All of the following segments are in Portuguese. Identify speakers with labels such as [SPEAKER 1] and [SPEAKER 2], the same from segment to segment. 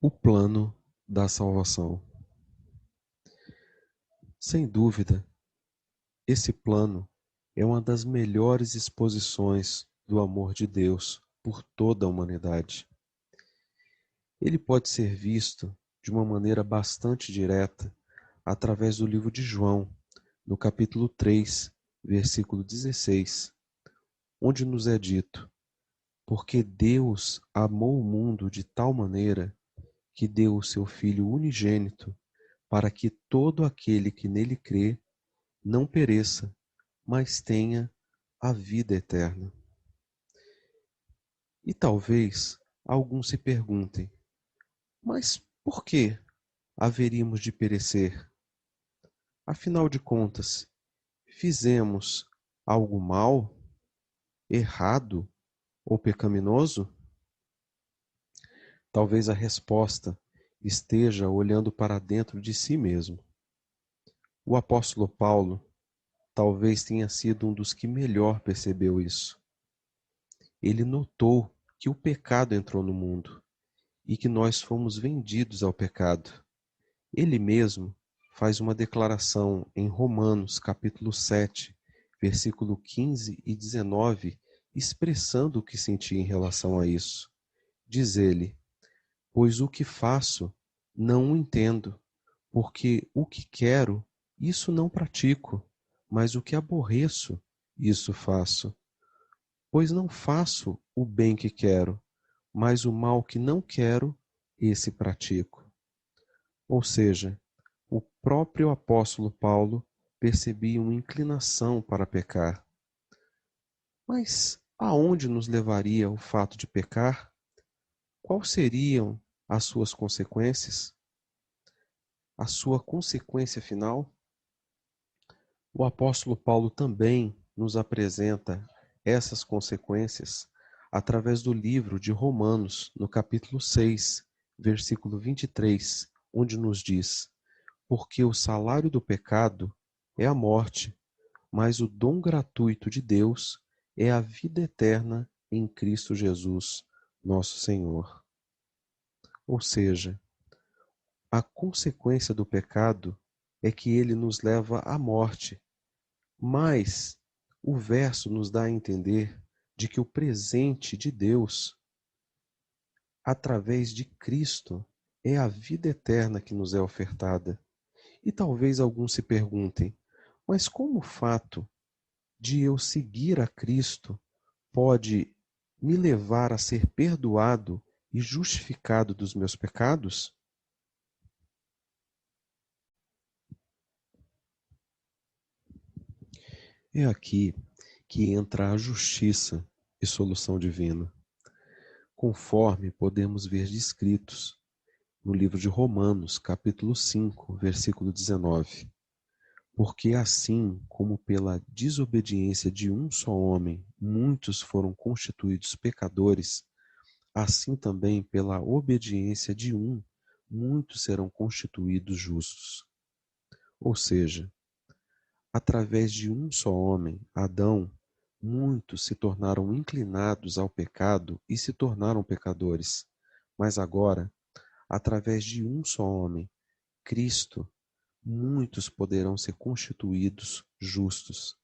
[SPEAKER 1] O plano da salvação. Sem dúvida, esse plano é uma das melhores exposições do amor de Deus por toda a humanidade. Ele pode ser visto de uma maneira bastante direta através do livro de João, no capítulo 3, versículo 16, onde nos é dito: porque Deus amou o mundo de tal maneira que deu o seu Filho unigênito, para que todo aquele que nele crê não pereça, mas tenha a vida eterna. E talvez alguns se perguntem: mas por que haveríamos de perecer? Afinal de contas, fizemos algo mal, errado ou pecaminoso? Talvez a resposta esteja olhando para dentro de si mesmo. O apóstolo Paulo talvez tenha sido um dos que melhor percebeu isso. Ele notou que o pecado entrou no mundo e que nós fomos vendidos ao pecado. Ele mesmo faz uma declaração em Romanos, capítulo 7, versículo 15 e 19, expressando o que sentia em relação a isso. Diz ele: pois o que faço, não o entendo, porque o que quero, isso não pratico, mas o que aborreço, isso faço. Pois não faço o bem que quero, mas o mal que não quero, esse pratico. Ou seja, o próprio apóstolo Paulo percebia uma inclinação para pecar. Mas aonde nos levaria o fato de pecar? Quais seriam as suas consequências? A sua consequência final? O apóstolo Paulo também nos apresenta essas consequências através do livro de Romanos, no capítulo 6, versículo 23, onde nos diz: porque o salário do pecado é a morte, mas o dom gratuito de Deus é a vida eterna em Cristo Jesus, nosso Senhor. Ou seja, a consequência do pecado é que ele nos leva à morte, mas o verso nos dá a entender de que o presente de Deus, através de Cristo, é a vida eterna que nos é ofertada. E talvez alguns se perguntem: mas como o fato de eu seguir a Cristo pode me levar a ser perdoado e justificado dos meus pecados? É aqui que entra a justiça e solução divina, conforme podemos ver descritos no livro de Romanos, capítulo 5, versículo 19. Porque assim como pela desobediência de um só homem muitos foram constituídos pecadores, assim também pela obediência de um muitos serão constituídos justos. Ou seja, através de um só homem, Adão, muitos se tornaram inclinados ao pecado e se tornaram pecadores. Mas agora, através de um só homem, Cristo, muitos poderão ser constituídos justos.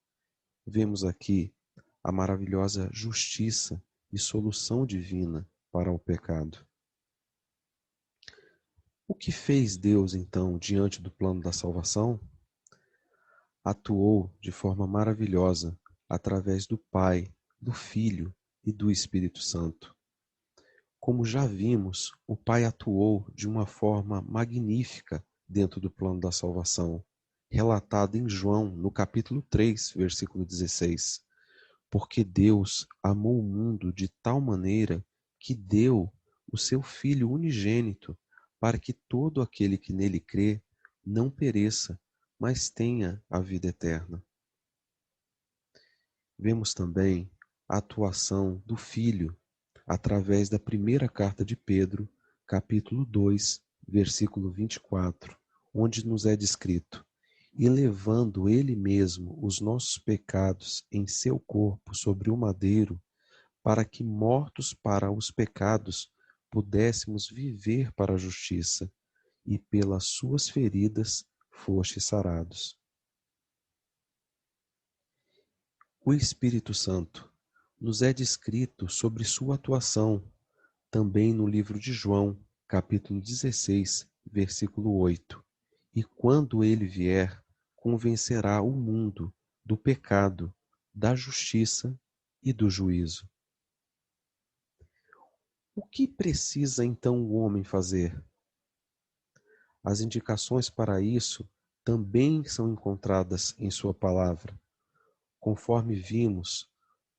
[SPEAKER 1] Vemos aqui a maravilhosa justiça e solução divina para o pecado. O que fez Deus, então, diante do plano da salvação? Atuou de forma maravilhosa através do Pai, do Filho e do Espírito Santo. Como já vimos, o Pai atuou de uma forma magnífica dentro do plano da salvação, relatado em João, no capítulo 3, versículo 16. Porque Deus amou o mundo de tal maneira que deu o seu Filho unigênito, para que todo aquele que nele crê não pereça, mas tenha a vida eterna. Vemos também a atuação do Filho através da primeira carta de Pedro, capítulo 2, versículo 24, onde nos é descrito: e levando ele mesmo os nossos pecados em seu corpo sobre o madeiro, para que, mortos para os pecados, pudéssemos viver para a justiça, e pelas suas feridas fostes sarados. O Espírito Santo nos é descrito sobre sua atuação também no livro de João, capítulo 16, versículo 8. E quando ele vier, convencerá o mundo do pecado, da justiça e do juízo. O que precisa então o homem fazer? As indicações para isso também são encontradas em sua palavra, conforme vimos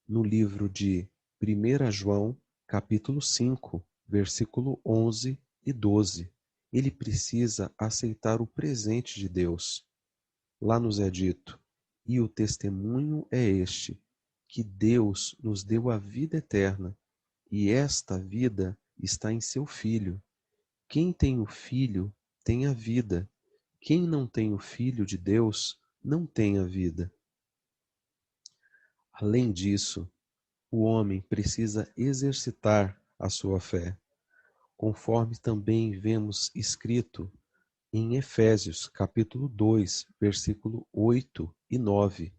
[SPEAKER 1] no livro de 1 João, capítulo 5, versículo 11 e 12. Ele precisa aceitar o presente de Deus. Lá nos é dito: e o testemunho é este, que Deus nos deu a vida eterna, e esta vida está em seu Filho. Quem tem o Filho tem a vida. Quem não tem o Filho de Deus não tem a vida. Além disso, o homem precisa exercitar a sua fé, conforme também vemos escrito em Efésios, capítulo 2, versículo 8 e 9.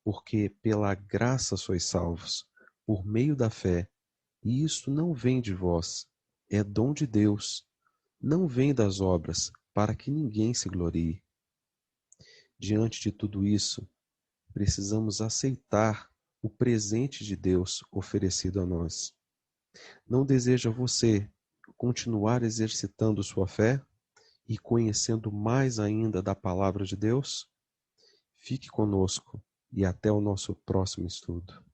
[SPEAKER 1] Porque pela graça sois salvos, por meio da fé, e isto não vem de vós, é dom de Deus, não vem das obras, para que ninguém se glorie. Diante de tudo isso, precisamos aceitar o presente de Deus oferecido a nós. Não deseja você continuar exercitando sua fé e conhecendo mais ainda da palavra de Deus? Fique conosco e até o nosso próximo estudo.